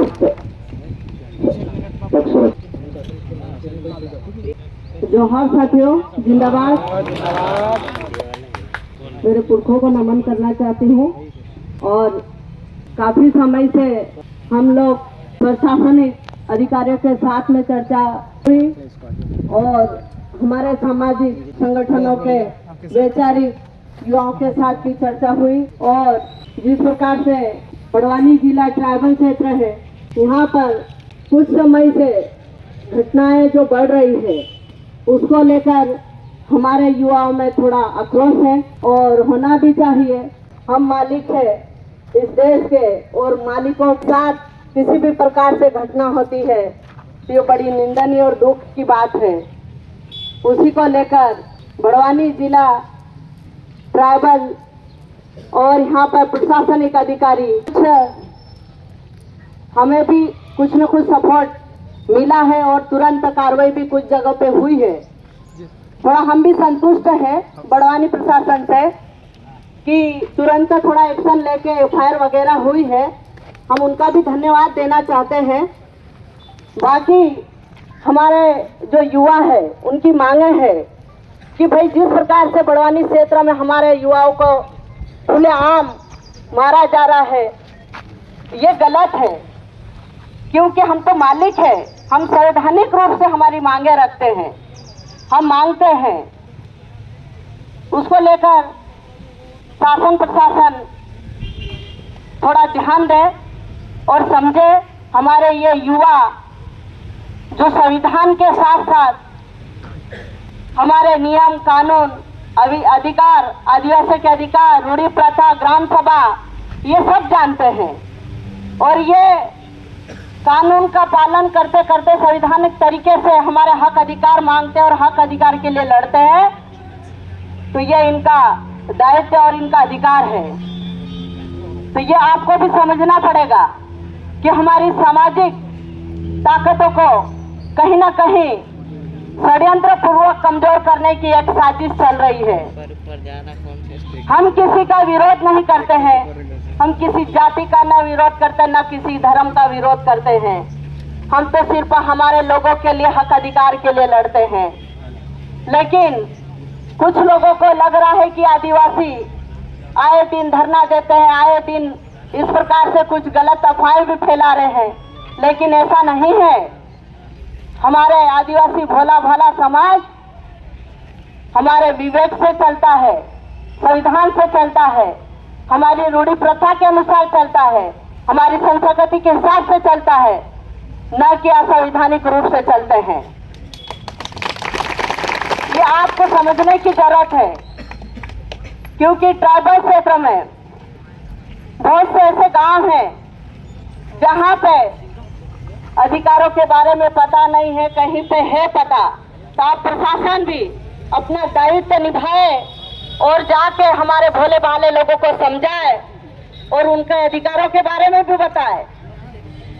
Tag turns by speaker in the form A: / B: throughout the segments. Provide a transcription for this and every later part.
A: नमस्ते। जोहार साथियों, जिंदाबाद। मेरे पुरखों को नमन करना चाहती हूँ। और काफी समय से हम लोग प्रशासनिक अधिकारियों के साथ में चर्चा हुई और हमारे सामाजिक संगठनों के वैचारिक युवाओं के साथ भी चर्चा हुई। और जिस प्रकार से बड़वानी जिला ट्राइबल क्षेत्र है, यहाँ पर कुछ समय से घटनाएं जो बढ़ रही है उसको लेकर हमारे युवाओं में थोड़ा आक्रोश है और होना भी चाहिए। हम मालिक है इस देश के और मालिकों के साथ किसी भी प्रकार से घटना होती है तो ये बड़ी निंदनीय और दुख की बात है। उसी को लेकर बड़वानी जिला ट्राइबल और यहाँ पर प्रशासनिक अधिकारी हमें भी कुछ न कुछ सपोर्ट मिला है और तुरंत कार्रवाई भी कुछ जगह पे हुई है। थोड़ा हम भी संतुष्ट है बड़वानी प्रशासन से कि तुरंत थोड़ा एक्शन लेके एफआईआर वगैरह हुई है। हम उनका भी धन्यवाद देना चाहते हैं। बाकी हमारे जो युवा है उनकी मांगे है कि भाई जिस प्रकार से बड़वानी क्षेत्र में हमारे युवाओं को खुलेआम मारा जा रहा है ये गलत है, क्योंकि हम तो मालिक है। हम संवैधानिक रूप से हमारी मांगे रखते हैं, हम मांगते हैं। उसको लेकर शासन प्रशासन थोड़ा ध्यान दे और समझे। हमारे ये युवा जो संविधान के साथ साथ हमारे नियम कानून अधिकार, आदिवासी के अधिकार, रूढ़ी प्रथा, ग्राम सभा ये सब जानते हैं और ये कानून का पालन करते करते संवैधानिक तरीके से हमारे हक अधिकार मांगते और हक अधिकार के लिए लड़ते हैं। तो ये इनका दायित्व और इनका अधिकार है। तो ये आपको भी समझना पड़ेगा कि हमारी सामाजिक ताकतों को कहीं ना कहीं षड्यंत्र पूर्वक कमजोर करने की एक साजिश चल रही है। हम किसी का विरोध नहीं करते हैं, हम किसी जाति का न विरोध करते न किसी धर्म का विरोध करते हैं। हम तो सिर्फ हमारे लोगों के लिए, हक अधिकार के लिए लड़ते हैं। लेकिन कुछ लोगों को लग रहा है कि आदिवासी आए दिन धरना देते हैं, आए दिन इस प्रकार से कुछ गलत अफवाहें भी फैला रहे हैं, लेकिन ऐसा नहीं है। हमारे आदिवासी भोला भाला समाज हमारे विवेक से चलता है, संविधान से चलता है, हमारी रूढ़ी प्रथा के अनुसार चलता है, हमारी संस्कृति के हिसाब से चलता है, न कि असंवैधानिक रूप से चलते हैं। ये आपको समझने की जरूरत है, क्योंकि ट्राइबल क्षेत्र में बहुत से ऐसे गांव हैं जहां पे अधिकारों के बारे में पता नहीं है, कहीं पे है पता। तो आप प्रशासन भी अपना दायित्व निभाए और जाके हमारे भोले भाले लोगों को समझाए और उनके अधिकारों के बारे में भी बताए।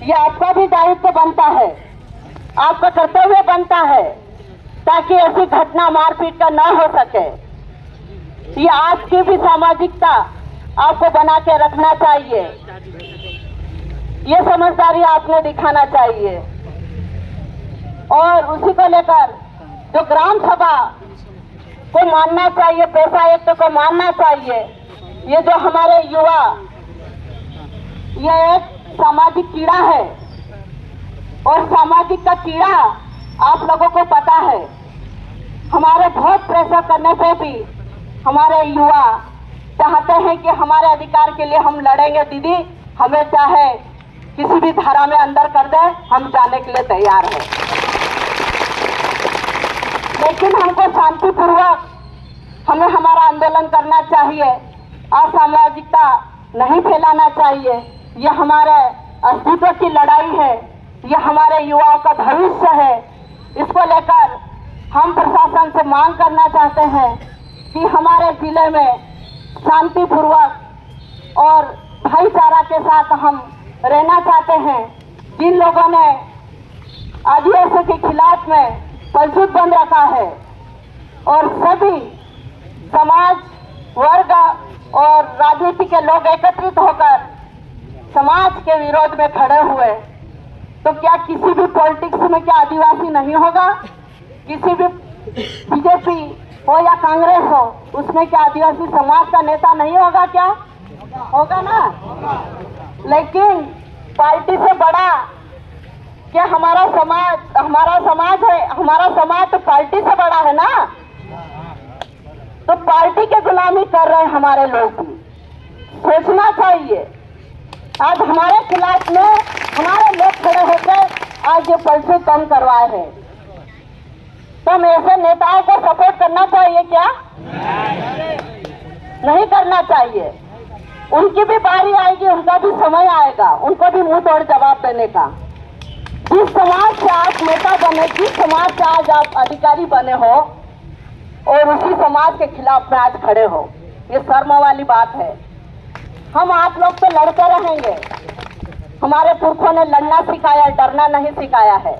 A: ये आपका भी दायित्व बनता है, आपका कर्तव्य बनता है, ताकि ऐसी घटना मारपीट का ना हो सके। ये आपकी भी सामाजिकता आपको बना के रखना चाहिए, ये समझदारी आपने दिखाना चाहिए। और उसी को लेकर जो ग्राम सभा को मानना चाहिए, पैसा आयुक्त को मानना चाहिए। ये जो हमारे युवा, ये एक सामाजिक कीड़ा है और सामाजिक का कीड़ा आप लोगों को पता है। हमारे बहुत प्रेशर करने पे भी हमारे युवा चाहते हैं कि हमारे अधिकार के लिए हम लड़ेंगे दीदी, हमें चाहे किसी भी धारा में अंदर कर दे, हम जाने के लिए तैयार हैं। लेकिन हमको शांतिपूर्वक हमें हमारा आंदोलन करना चाहिए, असामाजिकता नहीं फैलाना चाहिए। ये हमारे अस्तित्व की लड़ाई है, ये हमारे युवाओं का भविष्य है। इसको लेकर हम प्रशासन से मांग करना चाहते हैं कि हमारे जिले में शांतिपूर्वक और भाईचारा के साथ हम रहना चाहते हैं। जिन लोगों ने आदिवासियों के खिलाफ में पलछुत बंद रखा है और सभी समाज वर्ग और राजनीति के लोग एकत्रित होकर समाज के विरोध में खड़े हुए, तो क्या किसी भी पॉलिटिक्स में क्या आदिवासी नहीं होगा? किसी भी बीजेपी हो या कांग्रेस हो, उसमें क्या आदिवासी समाज का नेता नहीं होगा? क्या होगा ना? लेकिन पार्टी से बड़ा क्या हमारा समाज है? हमारा समाज तो पार्टी से बड़ा है ना। तो पार्टी के गुलामी कर रहे हैं हमारे लोग भी, सोचना चाहिए। आज हमारे खिलाफ में हमारे लोग खड़े होकर आज ये पलटे कम करवाए हैं, तो हम ऐसे नेताओं को सपोर्ट करना चाहिए क्या? नहीं करना चाहिए। उनकी भी बारी आएगी, उनका भी समय आएगा, उनको भी मुंह तोड़ जवाब देने का। जिस समाज से आप नेता बने, जिस समाज से आज आप अधिकारी बने हो, और उसी समाज के खिलाफ में आज खड़े हो, ये शर्म वाली बात है। हम आप लोग तो लड़ते रहेंगे, हमारे पुरखों ने लड़ना सिखाया, डरना नहीं सिखाया है,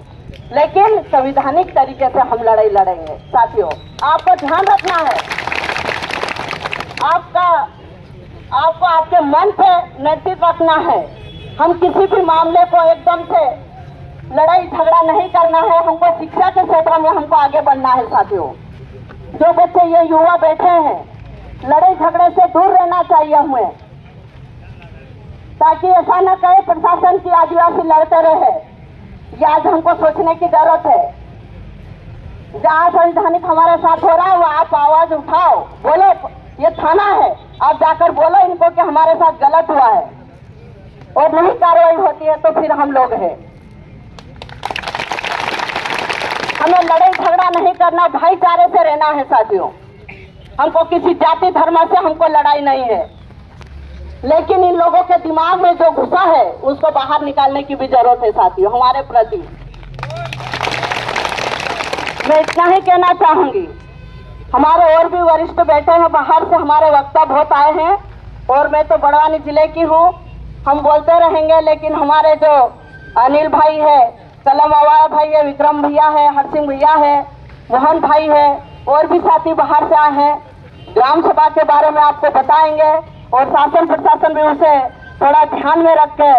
A: लेकिन संवैधानिक तरीके से हम लड़ाई लड़ेंगे। साथियों, आपको ध्यान रखना है, आपको आपके मन पे नैतिक रखना है। हम किसी भी मामले को एकदम से लड़ाई झगड़ा नहीं करना है, हमको शिक्षा के क्षेत्र में हमको आगे बढ़ना है। साथियों, जो बच्चे ये युवा बैठे हैं, लड़ाई झगड़े से दूर रहना चाहिए हमें, ताकि ऐसा न कहे प्रशासन की आदिवासी लड़ते रहे। ये आज हमको सोचने की जरूरत है। जहाँ संवैधानिक हमारे साथ हो रहा है, वो आप आवाज उठाओ, बोलो, ये थाना है, आप जाकर बोलो इनको कि हमारे साथ गलत हुआ है, और नहीं कार्रवाई होती है तो फिर हम लोग हैं। हमें लड़ाई झगड़ा नहीं करना, भाईचारे से रहना है। साथियों, हमको किसी जाति धर्म से हमको लड़ाई नहीं है, लेकिन इन लोगों के दिमाग में जो घुसा है उसको बाहर निकालने की भी जरूरत है। साथियों, हमारे प्रति मैं इतना ही कहना चाहूंगी। हमारे और भी वरिष्ठ बैठे हैं बाहर से, हमारे वक्ता बहुत आए हैं, और मैं तो बड़वानी जिले की हूँ। हम बोलते रहेंगे, लेकिन हमारे जो अनिल भाई है, कलम अवाया भाई है, विक्रम भैया है, हरसिंह भैया है, मोहन भाई है, और भी साथी बाहर से आए हैं। ग्राम सभा के बारे में आपको बताएंगे, और शासन प्रशासन भी उसे थोड़ा ध्यान में रख के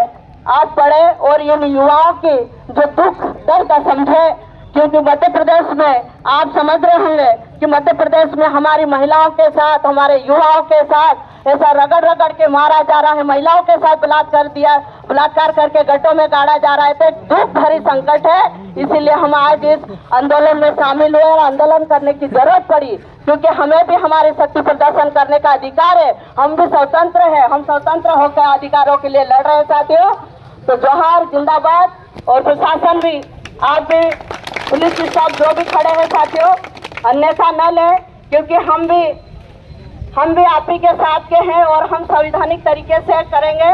A: आप पढ़े और इन युवाओं की जो दुख दर्द समझे। क्योंकि मध्य प्रदेश में आप समझ रहे होंगे कि मध्य प्रदेश में हमारी महिलाओं के साथ, हमारे युवाओं के साथ ऐसा रगड़ रगड़ के मारा जा रहा है, महिलाओं के साथ बलात्कार करके गड्ढों में गाड़ा जा रहा है। तो एक दुख भरी संकट है, इसीलिए हम आज इस आंदोलन में शामिल हुए और आंदोलन करने की जरूरत पड़ी, क्योंकि हमें भी हमारे शक्ति प्रदर्शन करने का अधिकार है। हम भी स्वतंत्र है, हम स्वतंत्र होकर अधिकारों के लिए लड़ रहे हैं। साथियों, तो जोहार, जिंदाबाद। और प्रशासन भी, आप भी, पुलिस के साथ जो भी खड़े हैं साथियों, अन्यथा न ले, क्योंकि हम भी आप ही के साथ के हैं, और हम संवैधानिक तरीके से करेंगे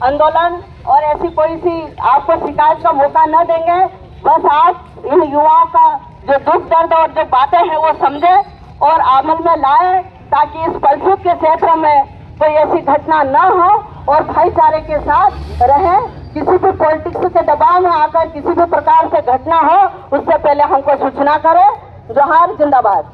A: आंदोलन, और ऐसी कोई सी आपको शिकायत का मौका न देंगे। बस आप इन युवाओं का जो दुख दर्द और जो बातें हैं वो समझे और अमल में लाए, ताकि इस पलसूट के क्षेत्र में कोई ऐसी घटना न हो, और भाईचारे के साथ रहे। किसी भी पॉलिटिक्स के दबाव में आकर किसी भी प्रकार से घटना हो, उससे पहले हमको सूचना करें। जोहार, जिंदाबाद।